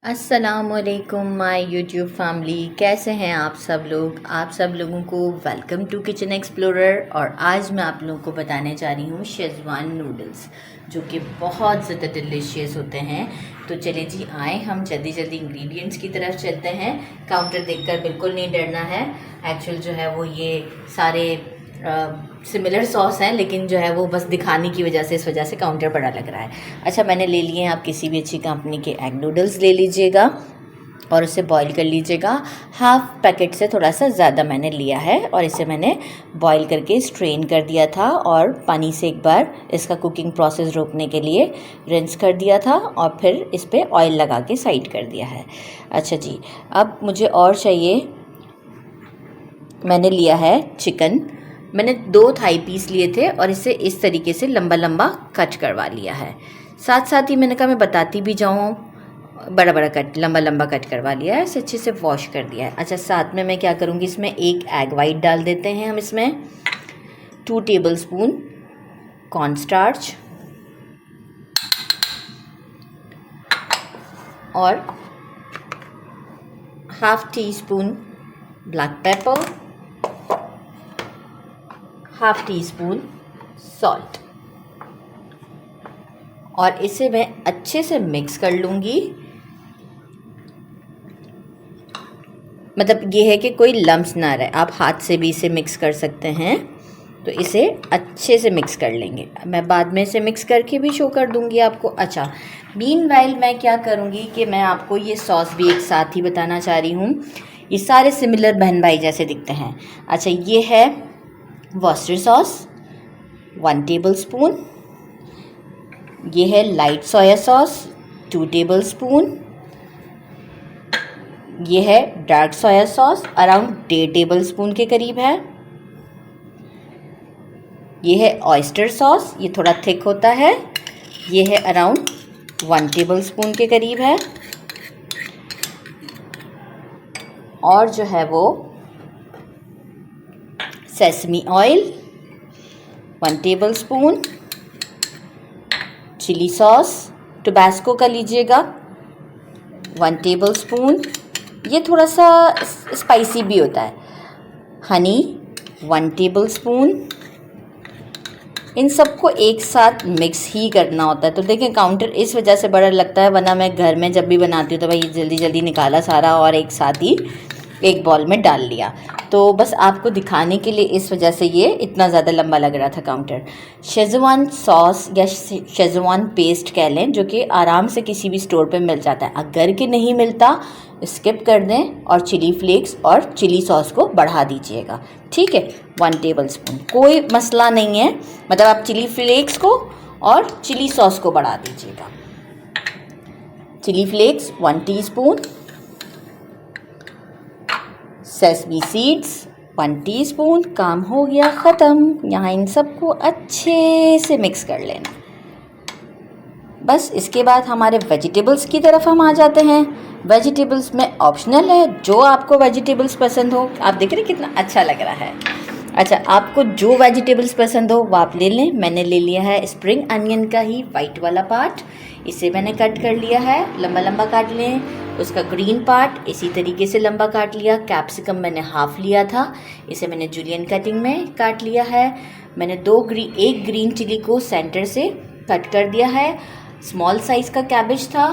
अस्सलामुअलैकुम my YouTube family, कैसे हैं आप सब लोग। आप सब लोगों को वेलकम टू किचन एक्सप्लोरर। और आज मैं आप लोगों को बताने जा रही हूँ शेज़वान नूडल्स, जो कि बहुत ज़्यादा डिलीशियस होते हैं। तो चले जी, आए हम जल्दी जल्दी इंग्रेडिएंट्स की तरफ चलते हैं। काउंटर देखकर बिल्कुल नहीं डरना है। एक्चुअल जो है वो ये सारे सिमिलर सॉस हैं, लेकिन जो है वो बस दिखाने की वजह से इस वजह से काउंटर बड़ा लग रहा है। अच्छा, मैंने ले लिए हैं, आप किसी भी अच्छी कंपनी के एग नूडल्स ले लीजिएगा और उसे बॉईल कर लीजिएगा। हाफ पैकेट से थोड़ा सा ज़्यादा मैंने लिया है और इसे मैंने बॉईल करके स्ट्रेन कर दिया था और पानी से एक बार इसका कुकिंग प्रोसेस रोकने के लिए रिंस कर दिया था और फिर इस पर ऑयल लगा के साइड कर दिया है। अच्छा जी, अब मुझे और चाहिए, मैंने लिया है चिकन। मैंने 2 थाई पीस लिए थे और इसे इस तरीके से लंबा लंबा कट करवा लिया है। साथ साथ ही मैंने कहा मैं बताती भी जाऊँ, बड़ा बड़ा कट, लंबा लंबा कट करवा लिया है, इसे अच्छे से वॉश कर दिया है। अच्छा, साथ में मैं क्या करूँगी, इसमें एक एग वाइट डाल देते हैं हम। इसमें 2 टेबल स्पून कॉर्न स्टार्च और half tea spoon black pepper, half teaspoon salt, और इसे मैं अच्छे से मिक्स कर लूँगी। मतलब ये है कि कोई लम्स ना रहे, आप हाथ से भी इसे मिक्स कर सकते हैं। तो इसे अच्छे से मिक्स कर लेंगे, मैं बाद में इसे मिक्स करके भी शो कर दूँगी आपको। अच्छा, मीनवाइल मैं क्या करूँगी कि मैं आपको ये सॉस भी एक साथ ही बताना चाह रही हूँ। ये सारे सिमिलर बहन भाई जैसे दिखते हैं। अच्छा, ये है वर्सेस्टर सॉस 1 टेबल स्पून, ये है light soya sauce 2 table spoon, ये है dark soya sauce around 1.5 table spoon के करीब है, ये है ऑयस्टर सॉस, ये थोड़ा थिक होता है, ये है अराउंड 1 टेबल स्पून के करीब है, और जो है वो sesame oil 1 tablespoon, chilli sauce Tabasco का लीजिएगा 1 टेबल स्पून, ये थोड़ा सा स्पाइसी भी होता है, हनी 1 टेबल स्पून। इन सबको एक साथ मिक्स ही करना होता है। तो देखें, काउंटर इस वजह से बड़ा लगता है, वरना मैं घर में जब भी बनाती हूँ तो भाई जल्दी जल्दी निकाला सारा और एक साथ ही एक बॉल में डाल लिया। तो बस आपको दिखाने के लिए इस वजह से ये इतना ज़्यादा लंबा लग रहा था काउंटर। शेज़वान सॉस या शेज़वान पेस्ट कह लें, जो कि आराम से किसी भी स्टोर पे मिल जाता है। अगर कि नहीं मिलता, स्किप कर दें और चिली फ्लेक्स और चिली सॉस को बढ़ा दीजिएगा, ठीक है। 1 टेबल स्पून, कोई मसला नहीं है। मतलब आप चिली फ्लेक्स को और चिली सॉस को बढ़ा दीजिएगा। Chilli flakes 1 teaspoon, sesame seeds 1 teaspoon, काम हो गया ख़त्म। यहाँ इन सबको अच्छे से मिक्स कर लेना। बस इसके बाद हमारे वेजिटेबल्स की तरफ हम आ जाते हैं। वेजिटेबल्स में ऑप्शनल है, जो आपको वेजिटेबल्स पसंद हो। आप देख रहे हैं कितना अच्छा लग रहा है। अच्छा, आपको जो वेजिटेबल्स पसंद हो वो आप ले लें। मैंने ले लिया है स्प्रिंग अनियन का ही वाइट वाला पार्ट, इसे मैंने कट कर लिया है, लंबा लंबा काट लें। उसका ग्रीन पार्ट इसी तरीके से लंबा काट लिया। कैप्सिकम मैंने हाफ लिया था, इसे मैंने जूलियन कटिंग में काट लिया है। मैंने एक ग्रीन चिली को सेंटर से कट कर दिया है। स्मॉल साइज़ का कैबेज था,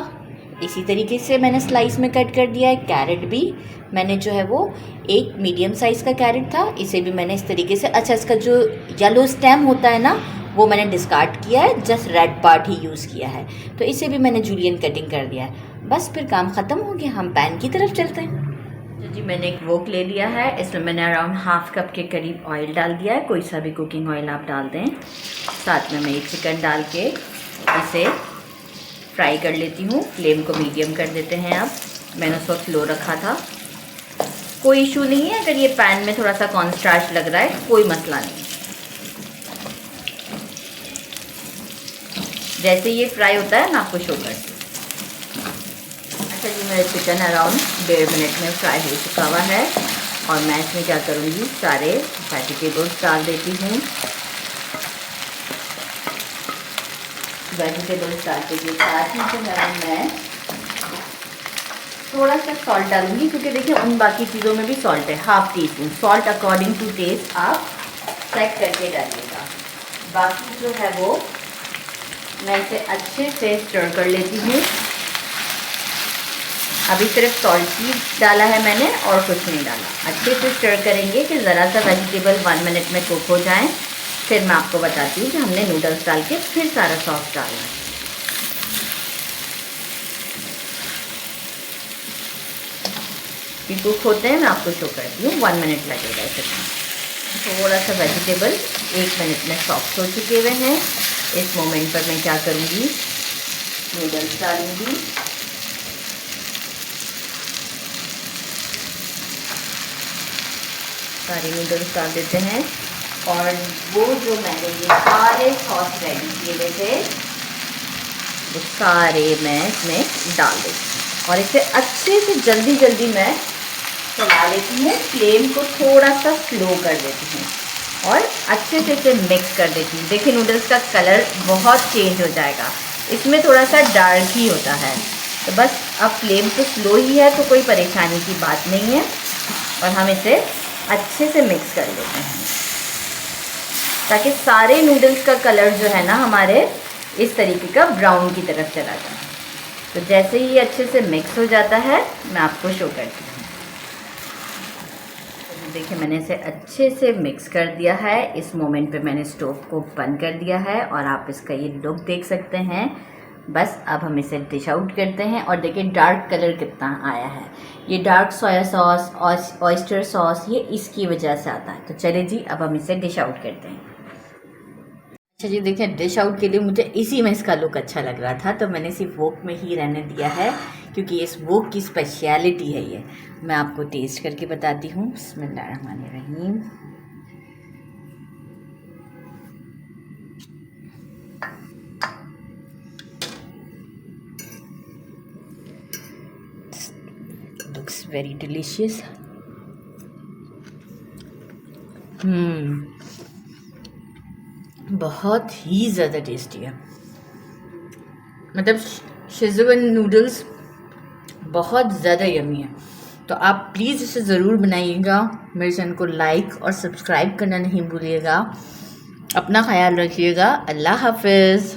इसी तरीके से मैंने स्लाइस में कट कर दिया है। कैरेट भी मैंने जो है वो एक मीडियम साइज़ का कैरेट था, इसे भी मैंने इस तरीके से। अच्छा, इसका जो येलो स्टेम होता है ना, वो मैंने डिस्कार्ड किया है, जस्ट रेड पार्ट ही यूज़ किया है। तो इसे भी मैंने जूलियन कटिंग कर दिया है। बस फिर काम ख़त्म हो गया, हम पैन की तरफ चलते हैं। तो जी, मैंने एक वोक ले लिया है, इसमें मैंने अराउंड हाफ कप के करीब ऑयल डाल दिया है। कोई सा भी कुकिंग ऑयल आप डाल दें। साथ में मैं ये चिकन डाल के इसे फ्राई कर लेती हूँ। फ्लेम को मीडियम कर देते हैं। अब मैंने उस वक्त लो रखा था, कोई इशू नहीं है। अगर ये पैन में थोड़ा सा कॉर्नस्टार्च लग रहा है, कोई मसला नहीं। जैसे ये फ्राई होता है मैं आपको शो करती हूँ। अच्छा जी, मेरा चिकन अराउंड 1.5 मिनट में फ्राई हो चुका हुआ है और मैं इसमें क्या करूँगी, सारे वेजिटेबल्स डाल देती हूँ। वेजिटेबल्स डालते के साथ ही जो है मैं थोड़ा सा सॉल्ट डालूंगी क्योंकि देखिए उन बाकी चीज़ों में भी सॉल्ट है, half teaspoon salt according to taste आप चेक करके डालिएगा। बाकी जो है वो मैं इसे अच्छे से स्टर कर लेती हूँ। अभी सिर्फ सॉल्ट ही डाला है मैंने और कुछ नहीं डाला। अच्छे से स्टर करेंगे कि ज़रा सा वेजिटेबल 1 मिनट में कुक हो जाए। फिर मैं आपको बताती हूँ कि हमने नूडल्स डाल के फिर सारा सॉस डालना है। कुक होते हैं मैं आपको शो करती हूँ। 1 मिनट लगेगा इसे। थोड़ा सा वेजिटेबल 1 मिनट में सॉफ्ट हो चुके हुए हैं। इस मोमेंट पर मैं क्या करूँगी, नूडल्स डालूँगी। सारे नूडल्स डाल देते हैं और वो जो मैंने ये सारे सॉस रेडी किए हुए थे वो सारे मैं इसमें डाल देती हूँ और इसे अच्छे से जल्दी जल्दी मैं चला लेती हूँ। फ्लेम को थोड़ा सा स्लो कर देती हूँ और अच्छे से इसे मिक्स कर देती हूँ। देखिए नूडल्स का कलर बहुत चेंज हो जाएगा, इसमें थोड़ा सा डार्क ही होता है। तो बस अब फ्लेम तो स्लो ही है तो कोई परेशानी की बात नहीं है और हम इसे अच्छे से मिक्स कर लेते हैं ताकि सारे नूडल्स का कलर जो है ना हमारे इस तरीके का ब्राउन की तरफ चला जाए। तो जैसे ही अच्छे से मिक्स हो जाता है मैं आपको शो करती हूँ। तो देखिए मैंने इसे अच्छे से मिक्स कर दिया है। इस मोमेंट पे मैंने स्टोव को बंद कर दिया है और आप इसका ये लुक देख सकते हैं। बस अब हम इसे डिश आउट करते हैं और देखिए डार्क कलर कितना आया है। ये डार्क सोया सॉस और ऑयस्टर सॉस ये इसकी वजह से आता है। तो चलिए जी अब हम इसे डिश आउट करते हैं। अच्छा जी देखिए डिश आउट के लिए मुझे इसी में इसका लुक अच्छा लग रहा था तो मैंने इसी वोक में ही रहने दिया है क्योंकि इस वोक की स्पेशलिटी है ये। मैं आपको टेस्ट करके बताती हूँ। बिस्मिल्लाहिर्रहमानिर्रहीम। Looks very delicious. बहुत ही ज़्यादा टेस्टी है। मतलब शेज़वान नूडल्स बहुत ज़्यादा यमी है। तो आप प्लीज़ इसे ज़रूर बनाइएगा। मेरे चैनल को लाइक और सब्सक्राइब करना नहीं भूलिएगा। अपना ख्याल रखिएगा। अल्लाह हाफ़िज़।